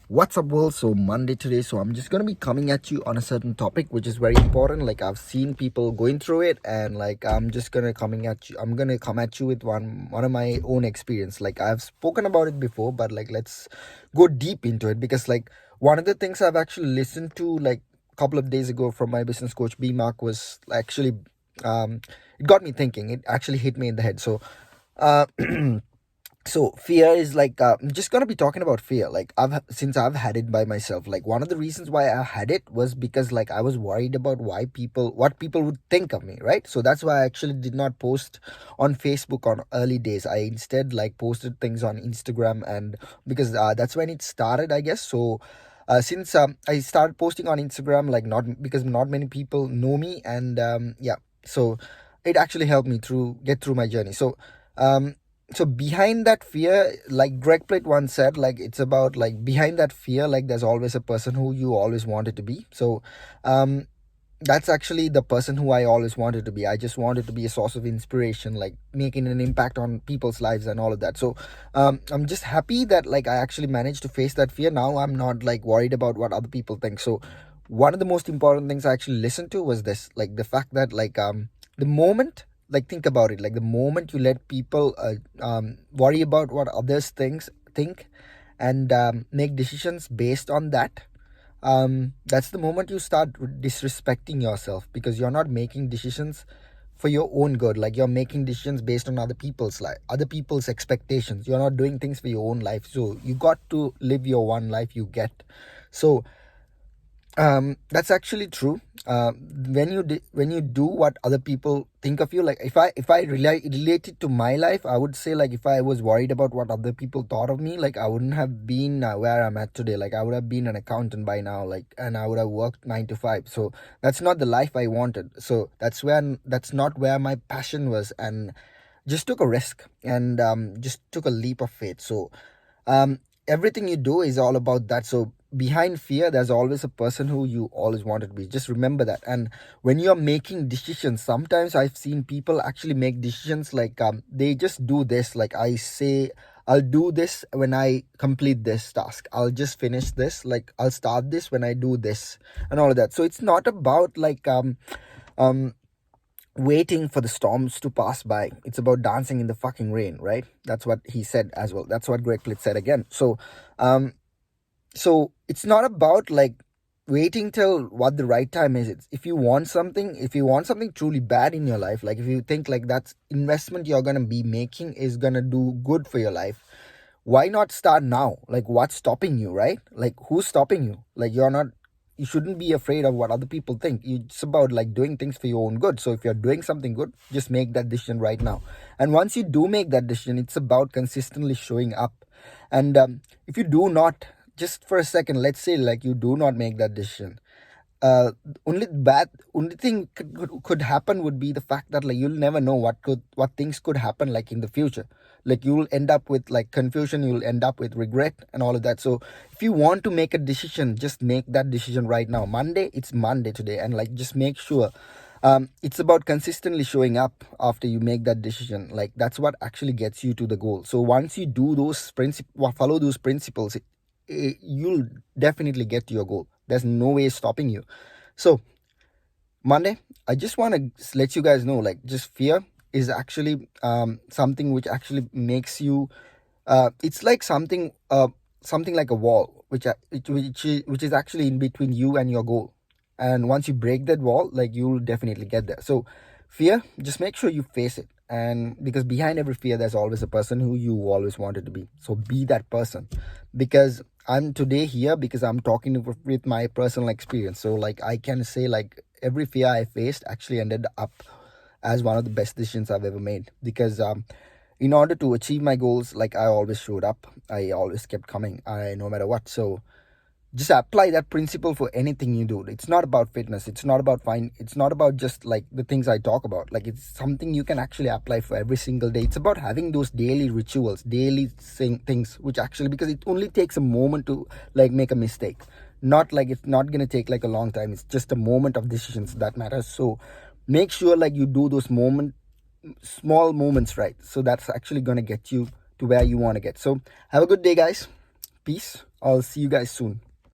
What's up, world? So Monday today, so I'm just gonna be coming at you on a certain topic which is very important. Like I've seen people going through it, and like I'm just gonna coming at you. I'm gonna come at you with one of my own experience. Like I've spoken about it before, but like let's go deep into it because like one of the things I've actually listened to like a couple of days ago from my business coach B Mark was actually um it got me thinking. It actually hit me in the head. Uh so fear is like I'm just gonna be talking about fear. Like since I've had it by myself. Like one of the reasons why I had it was because like I was worried about what people would think of me, right? So that's why I actually did not post on Facebook on early days. I instead like posted things on Instagram, and because that's when it started, I guess. So since I started posting on Instagram, like not because not many people know me, and yeah, so it actually helped me through get through my journey. Um, so behind that fear, like Greg Plitt once said, like it's about like behind that fear, like there's always a person who you always wanted to be. So um that's actually the person who I always wanted to be. I just wanted to be a source of inspiration, like making an impact on people's lives and all of that. So I'm just happy that like I actually managed to face that fear. Now I'm not like worried about what other people think. So one of the most important things I actually listened to was this, like the fact that like the moment, like think about it, like the moment you let people worry about what others think and make decisions based on that, that's the moment you start disrespecting yourself, because you're not making decisions for your own good. Like you're making decisions based on other people's life, other people's expectations. You're not doing things for your own life, so you got to live your one life you get. So that's actually true. When you do what other people think of you, like if I relate it to my life, I would say like if I was worried about what other people thought of me, like I wouldn't have been where I'm at today. Like I would have been an accountant by now, like, and I would have worked 9 to 5. So that's not the life I wanted. So that's not where my passion was, and just took a risk and just took a leap of faith. So everything you do is all about that. So behind fear, there's always a person who you always wanted to be. Just remember that. And when you're making decisions, sometimes I've seen people actually make decisions like they just do this. Like I say, I'll do this when I complete this task. I'll just finish this. Like I'll start this when I do this, and all of that. So it's not about like um waiting for the storms to pass by. It's about dancing in the fucking rain, right? That's what he said as well. That's what Greg Plitt said again. Um so it's not about like waiting till what the right time is. It's if you want something truly bad in your life, like if you think like that's investment you're gonna be making is gonna do good for your life, why not start now? Like what's stopping you, right? Like who's stopping you? Like you shouldn't be afraid of what other people think. It's about like doing things for your own good. So if you're doing something good, just make that decision right now. And once you do make that decision, it's about consistently showing up. And if you do not, just for a second, let's say like you do not make that decision, uh only thing could happen would be the fact that like you'll never know what things could happen like in the future. Like you'll end up with like confusion, you'll end up with regret and all of that. So if you want to make a decision, just make that decision right now. It's Monday today, and like just make sure it's about consistently showing up after you make that decision. Like that's what actually gets you to the goal. So once you do follow those principles, you'll definitely get to your goal. There's no way stopping you. So Monday, I just want to let you guys know, like, just fear is actually something which actually makes you. It's like something like a wall, which is actually in between you and your goal. And once you break that wall, like you'll definitely get there. So fear, just make sure you face it. And because behind every fear, there's always a person who you always wanted to be. So be that person. Because I'm today here because I'm talking with my personal experience. So like I can say like every fear I faced actually ended up as one of the best decisions I've ever made. Because in order to achieve my goals, like I always showed up. I always kept coming. I no matter what. So just apply that principle for anything you do. It's not about fitness, it's not about just like the things I talk about. Like it's something you can actually apply for every single day. It's about having those daily rituals, daily things, which actually, because it only takes a moment to like make a mistake. Not like it's not gonna take like a long time. It's just a moment of decisions that matters. So make sure like you do those small moments right. So that's actually gonna get you to where you want to get. So have a good day, guys. Peace. I'll see you guys soon.